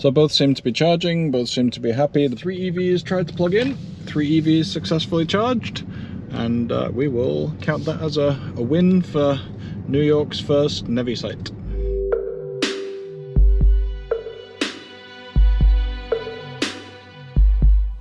So both seem to be charging, both seem to be happy. The 3 EVs tried to plug in, 3 EVs successfully charged, and we will count that as a win for New York's first NEVI site.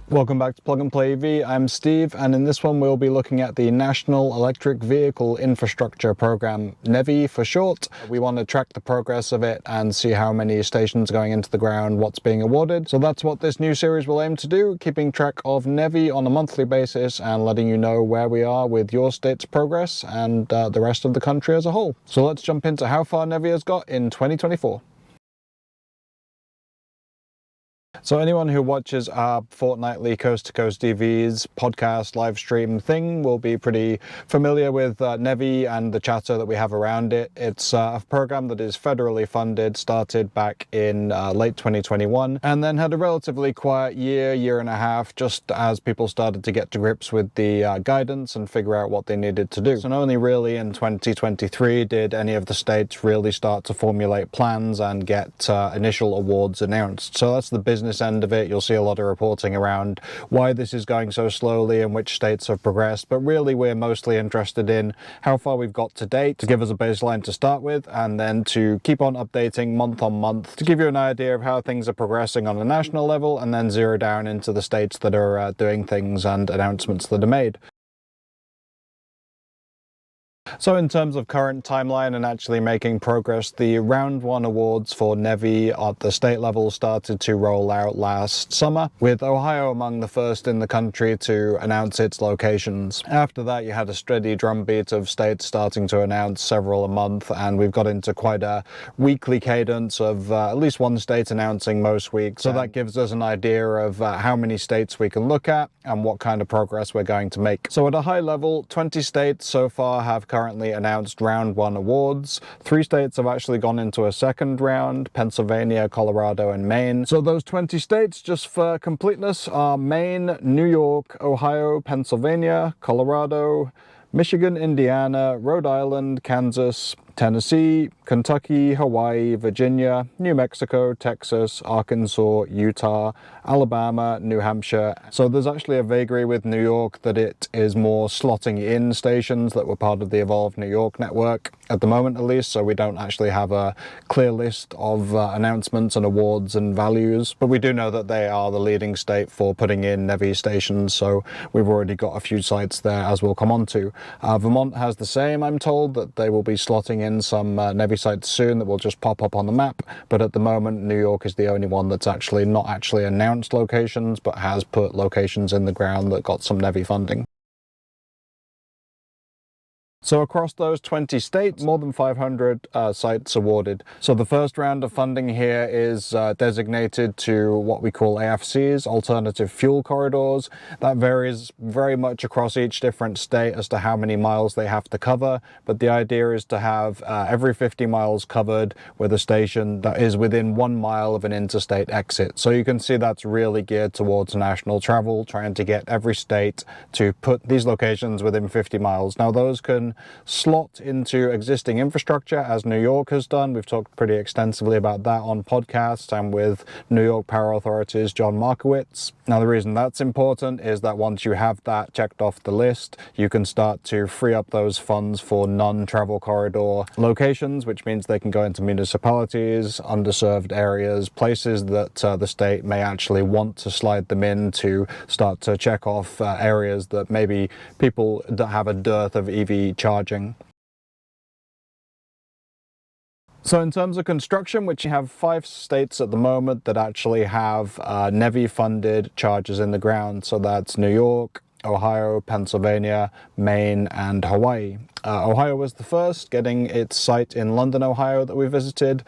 Welcome back to Plug and Play EV. I'm Steve, and in this one we'll be looking at the National Electric Vehicle Infrastructure Program, NEVI for short. We want to track the progress of it and see how many stations are going into the ground, what's being awarded. So that's what this new series will aim to do, keeping track of NEVI on a monthly basis and letting you know where we are with your state's progress and the rest of the country as a whole. So let's jump into how far NEVI has got in 2024. So anyone who watches our fortnightly Coast to Coast EVs podcast live stream thing will be pretty familiar with NEVI and the chatter that we have around it. It's a program that is federally funded, started back in late 2021, and then had a relatively quiet year and a half, just as people started to get to grips with the guidance and figure out what they needed to do. So not only really in 2023 did any of the states really start to formulate plans and get initial awards announced. So that's the business end of it. You'll see a lot of reporting around why this is going so slowly and which states have progressed, but really we're mostly interested in how far we've got to date to give us a baseline to start with, and then to keep on updating month on month to give you an idea of how things are progressing on a national level, and then zero down into the states that are doing things and announcements that are made. So in terms of current timeline and actually making progress, the Round 1 awards for NEVI at the state level started to roll out last summer, with Ohio among the first in the country to announce its locations. After that, you had a steady drumbeat of states starting to announce several a month, and we've got into quite a weekly cadence of at least one state announcing most weeks. So that gives us an idea of how many states we can look at and what kind of progress we're going to make. So at a high level, 20 states so far have currently announced Round 1 awards. 3 states have actually gone into a second round: Pennsylvania, Colorado, and Maine. So those 20 states, just for completeness, are Maine, New York, Ohio, Pennsylvania, Colorado, Michigan, Indiana, Rhode Island, Kansas, Tennessee, Kentucky, Hawaii, Virginia, New Mexico, Texas, Arkansas, Utah, Alabama, New Hampshire. So there's actually a vagary with New York that it is more slotting in stations that were part of the Evolve New York network at the moment, at least, so we don't actually have a clear list of announcements and awards and values, but we do know that they are the leading state for putting in NEVI stations, so we've already got a few sites there, as we'll come on to. Vermont has the same, I'm told, that they will be slotting in some NEVI sites soon that will just pop up on the map, but at the moment New York is the only one that's actually not actually announced locations, but has put locations in the ground that got some NEVI funding. So across those 20 states, more than 500 sites awarded. So the first round of funding here is designated to what we call AFCs, alternative fuel corridors. That varies very much across each different state as to how many miles they have to cover, but the idea is to have every 50 miles covered with a station that is within 1 mile of an interstate exit. So you can see that's really geared towards national travel, trying to get every state to put these locations within 50 miles. Now those can slot into existing infrastructure, as New York has done. We've talked pretty extensively about that on podcasts and with New York Power Authority's John Markowitz. Now the reason that's important is that once you have that checked off the list, you can start to free up those funds for non-travel corridor locations, which means they can go into municipalities, underserved areas, places that the state may actually want to slide them in to start to check off areas that maybe people that have a dearth of EV charging. So in terms of construction, which you have 5 states at the moment that actually have NEVI-funded chargers in the ground. So that's New York, Ohio, Pennsylvania, Maine, and Hawaii. Ohio was the first, getting its site in London, Ohio that we visited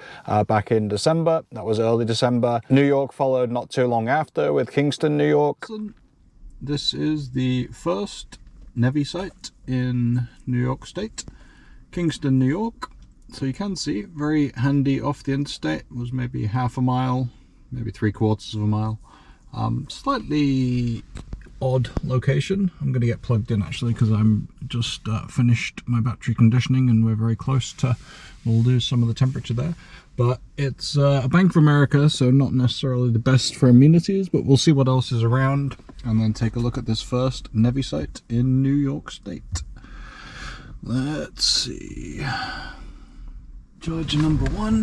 back in December. That was early December. New York followed not too long after with Kingston, New York. This is the first NEVI site in New York State, Kingston, New York. So you can see, very handy off the interstate. It was maybe half a mile, maybe 3/4 of a mile. Slightly odd location. I'm going to get plugged in actually because I'm just finished my battery conditioning and we're very close to, we'll lose some of the temperature there. But it's a Bank of America, so not necessarily the best for amenities, but we'll see what else is around and then take a look at this first NEVI site in New York State. Let's see. Charger number 1.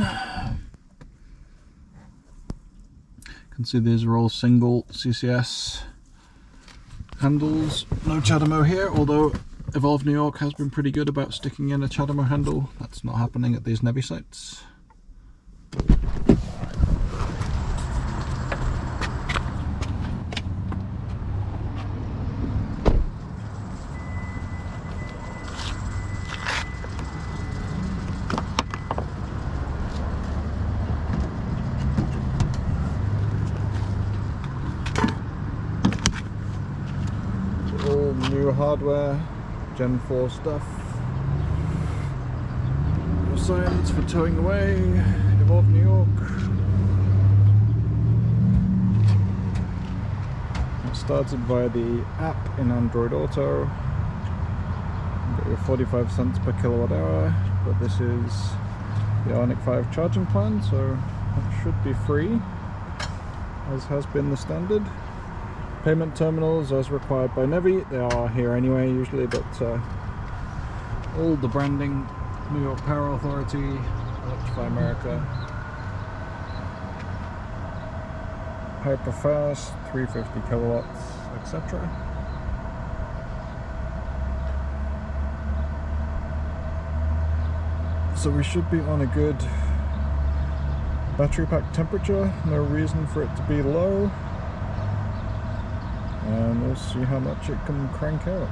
You can see these are all single CCS handles. No CHAdeMO here, although Evolve New York has been pretty good about sticking in a CHAdeMO handle. That's not happening at these NEVI sites. All new hardware, Gen 4 stuff. Your signs for towing away, Evolve New York. It started via the app in Android Auto. You got your 45 cents per kilowatt hour, but this is the Ioniq 5 charging plan, so it should be free, as has been the standard. Payment terminals as required by NEVI, they are here anyway usually, but all the branding, New York Power Authority, Electrify America, hyper-fast, 350 kilowatts, etc. So we should be on a good battery pack temperature, no reason for it to be low. And we'll see how much it can crank out.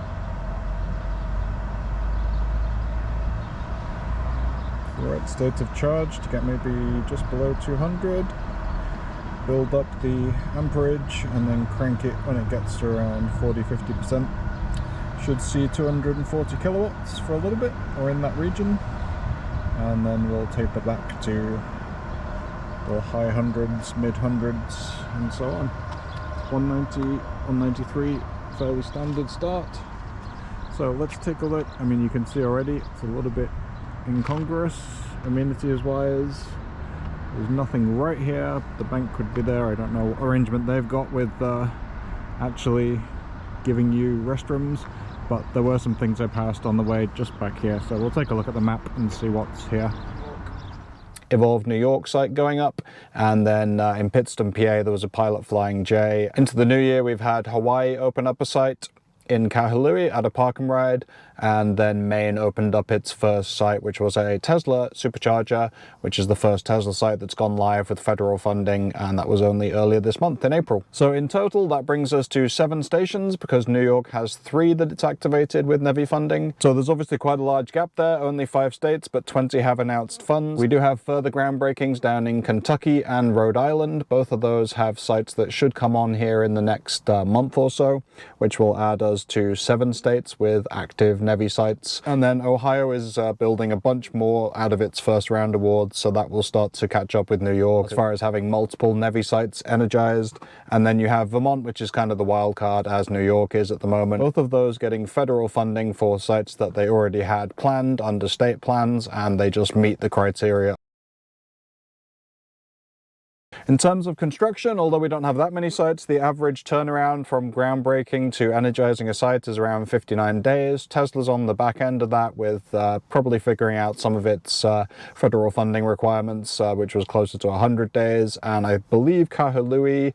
The right state of charge to get maybe just below 200. Build up the amperage and then crank it when it gets to around 40-50%. Should see 240 kilowatts for a little bit, or in that region. And then we'll taper back to the high hundreds, mid hundreds, and so on. 190, 193, fairly standard start. So let's take a look. I mean, you can see already it's a little bit incongruous amenities wise. There's nothing right here. The bank could be there. I don't know what arrangement they've got with actually giving you restrooms, but there were some things I passed on the way just back here. So we'll take a look at the map and see what's here. Evolve New York site going up, and then in Pittston, PA, there was a pilot flying J. Into the new year, we've had Hawaii open up a site in Kahului at a park and ride, and then Maine opened up its first site, which was a Tesla supercharger, which is the first Tesla site that's gone live with federal funding, and that was only earlier this month in April. So in total, that brings us to 7 stations, because New York has 3 that it's activated with NEVI funding. So there's obviously quite a large gap there, only 5 states, but 20 have announced funds. We do have further groundbreakings down in Kentucky and Rhode Island. Both of those have sites that should come on here in the next month or so, which will add us to 7 states with active NEVI sites. And then Ohio is building a bunch more out of its first round awards, so that will start to catch up with New York as far as having multiple NEVI sites energized. And then you have Vermont, which is kind of the wild card, as New York is at the moment. Both of those getting federal funding for sites that they already had planned under state plans, and they just meet the criteria. In terms of construction, although we don't have that many sites, the average turnaround from groundbreaking to energizing a site is around 59 days. Tesla's on the back end of that with probably figuring out some of its federal funding requirements, which was closer to 100 days. And I believe Kahului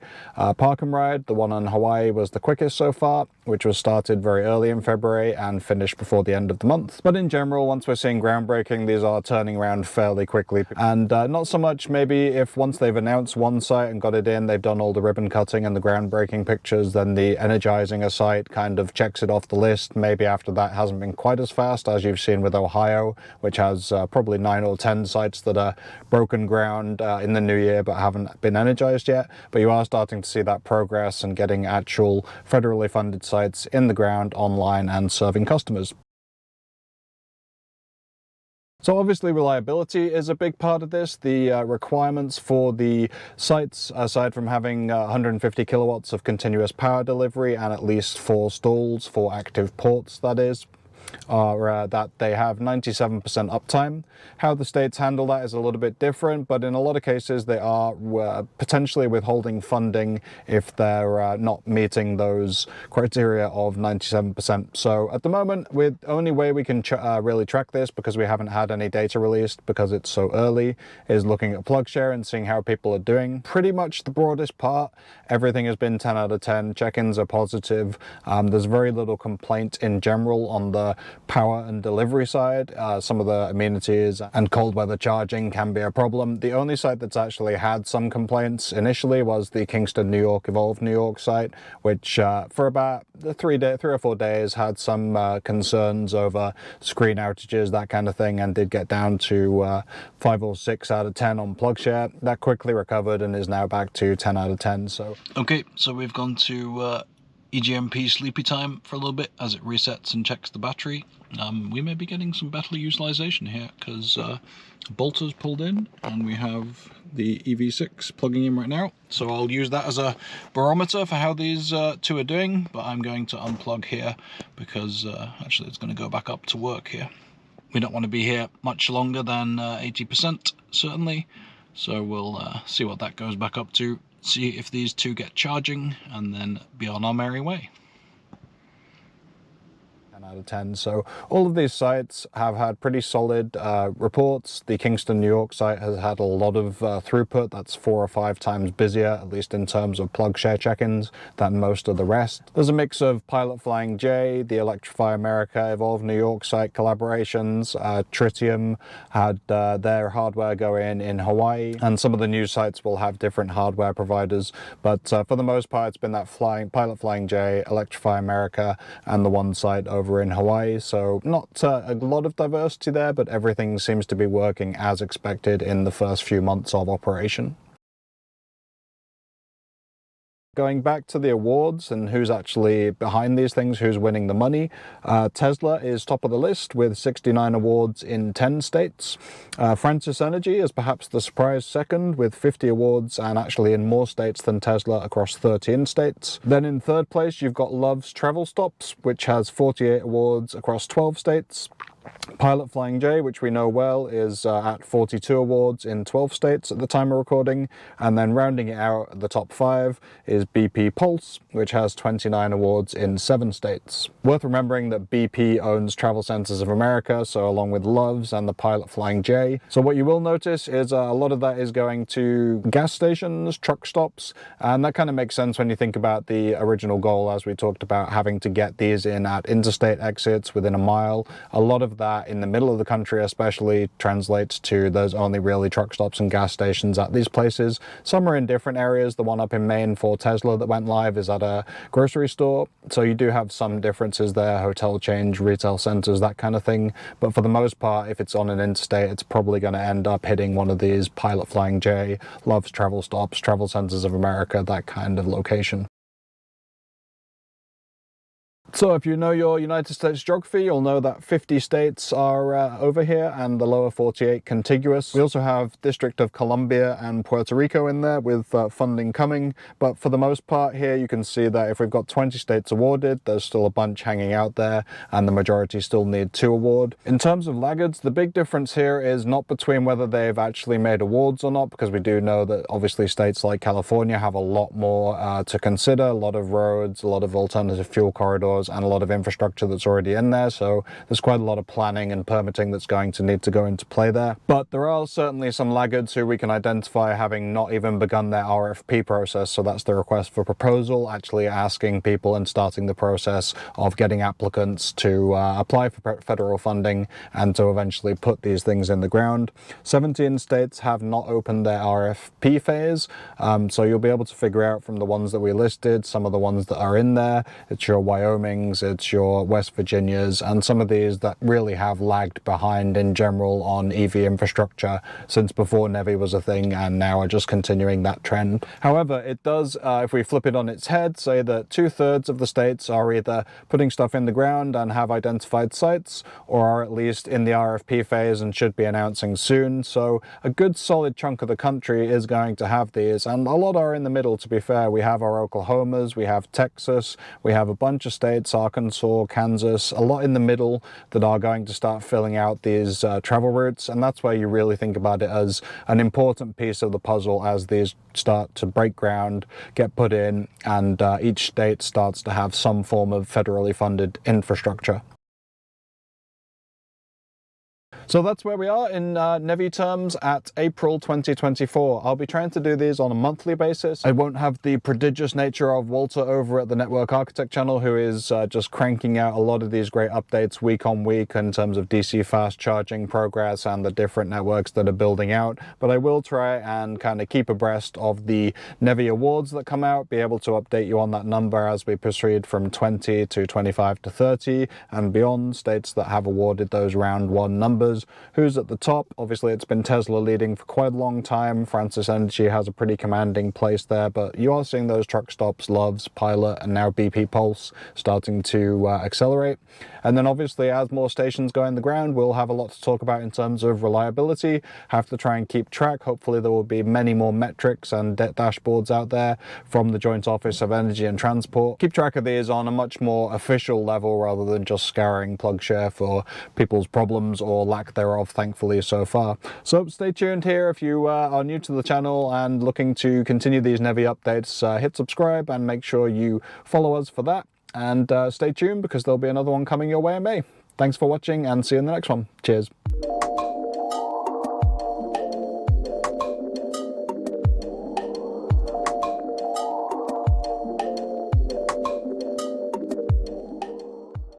Park and Ride, the one on Hawaii, was the quickest so far, which was started very early in February and finished before the end of the month. But in general, once we're seeing groundbreaking, these are turning around fairly quickly. And not so much maybe if once they've announced one site and got it in, they've done all the ribbon cutting and the groundbreaking pictures, then the energizing a site kind of checks it off the list. Maybe after that hasn't been quite as fast as you've seen with Ohio, which has probably 9 or 10 sites that are broken ground in the new year but haven't been energized yet. But you are starting to see that progress and getting actual federally funded sites in the ground, online, and serving customers. So obviously reliability is a big part of this. The requirements for the sites, aside from having 150 kilowatts of continuous power delivery and at least 4 stalls, 4 active ports that is, are that they have 97% uptime. How the states handle that is a little bit different, but in a lot of cases they are potentially withholding funding if they're not meeting those criteria of 97%. So at the moment, the only way we can really track this, because we haven't had any data released because it's so early, is looking at PlugShare and seeing how people are doing. Pretty much the broadest part, everything has been 10 out of 10. Check-ins are positive. There's very little complaint in general on the power and delivery side. Some of the amenities and cold weather charging can be a problem. The only site that's actually had some complaints initially was the Kingston, New York, Evolve, New York site, which for about 3 or 4 days had some concerns over screen outages, that kind of thing, and did get down to 5 or 6 out of 10 on PlugShare. That quickly recovered and is now back to 10 out of 10. So okay, so we've gone to EGMP sleepy time for a little bit as it resets and checks the battery. We may be getting some better utilization here because Bolter's pulled in and we have the EV6 plugging in right now. So I'll use that as a barometer for how these two are doing, but I'm going to unplug here because actually it's going to go back up to work here. We don't want to be here much longer than 80% certainly, so we'll see what that goes back up to, see if these two get charging, and then be on our merry way. 10 out of 10. So all of these sites have had pretty solid reports. The Kingston, New York site has had a lot of throughput. That's 4 or 5 times busier, at least in terms of PlugShare check-ins, than most of the rest. There's a mix of Pilot Flying J, the Electrify America, Evolve New York site collaborations. Tritium had their hardware go in Hawaii, and some of the new sites will have different hardware providers. But for the most part, it's been that Pilot Flying J, Electrify America, and the one site over in Hawaii. So not a lot of diversity there, but everything seems to be working as expected in the first few months of operation. Going back to the awards and who's actually behind these things, who's winning the money, Tesla is top of the list with 69 awards in 10 states. Francis Energy is perhaps the surprise second with 50 awards, and actually in more states than Tesla across 13 states. Then in third place you've got Love's Travel Stops, which has 48 awards across 12 states. Pilot Flying J, which we know well, is at 42 awards in 12 states at the time of recording, and then rounding it out, the top 5 is BP Pulse, which has 29 awards in 7 states. Worth remembering that BP owns Travel Centers of America, so along with Love's and the Pilot Flying J. So what you will notice is a lot of that is going to gas stations, truck stops, and that kind of makes sense when you think about the original goal, as we talked about, having to get these in at interstate exits within a mile. A lot of that in the middle of the country especially translates to there's only really truck stops and gas stations at these places. Some are in different areas. The one up in Maine for Tesla that went live is at a grocery store, so you do have some differences there, hotel chains, retail centers, that kind of thing. But for the most part, if it's on an interstate, it's probably going to end up hitting one of these Pilot Flying J, Love's Travel Stops, Travel Centers of America, that kind of location. So if you know your United States geography, you'll know that 50 states are over here and the lower 48 contiguous. We also have District of Columbia and Puerto Rico in there with funding coming, but for the most part here you can see that if we've got 20 states awarded, there's still a bunch hanging out there and the majority still need 2 award. In terms of laggards, the big difference here is not between whether they've actually made awards or not, because we do know that obviously states like California have a lot more to consider, a lot of roads, a lot of alternative fuel corridors, and a lot of infrastructure that's already in there, so there's quite a lot of planning and permitting that's going to need to go into play there. But there are certainly some laggards who we can identify having not even begun their RFP process, so that's the request for proposal, actually asking people and starting the process of getting applicants to apply for federal funding and to eventually put these things in the ground. 17 states have not opened their RFP phase, so you'll be able to figure out from the ones that we listed, some of the ones that are in there. It's your Wyoming, Wyomings, it's your West Virginias, and some of these that really have lagged behind in general on EV infrastructure since before NEVI was a thing, and now are just continuing that trend. However, it does, if we flip it on its head, say that 2/3 of the states are either putting stuff in the ground and have identified sites, or are at least in the RFP phase and should be announcing soon. So a good solid chunk of the country is going to have these, and a lot are in the middle, to be fair. We have our Oklahomas, we have Texas, we have a bunch of states, Arkansas, Kansas, a lot in the middle that are going to start filling out these travel routes, and that's where you really think about it as an important piece of the puzzle as these start to break ground, get put in, and each state starts to have some form of federally funded infrastructure. So that's where we are in NEVI terms at April 2024. I'll be trying to do these on a monthly basis. I won't have the prodigious nature of Walter over at the Network Architect channel, who is just cranking out a lot of these great updates week on week in terms of DC fast charging progress and the different networks that are building out. But I will try and kind of keep abreast of the NEVI awards that come out, be able to update you on that number as we proceed from 20 to 25 to 30 and beyond, states that have awarded those round one numbers. Who's at the top? Obviously, it's been Tesla leading for quite a long time. Francis Energy has a pretty commanding place there, but you are seeing those truck stops, Loves, Pilot, and now BP Pulse starting to accelerate. And then obviously, as more stations go in the ground, we'll have a lot to talk about in terms of reliability. Have to try and keep track. Hopefully, there will be many more metrics and dashboards out there from the Joint Office of Energy and Transport. Keep track of these on a much more official level rather than just scouring PlugShare for people's problems or lack thereof, thankfully, so far. So stay tuned here if you are new to the channel and looking to continue these NEVI updates. Hit subscribe and make sure you follow us for that, and stay tuned because there'll be another one coming your way in May. Thanks for watching and see you in the next one. Cheers.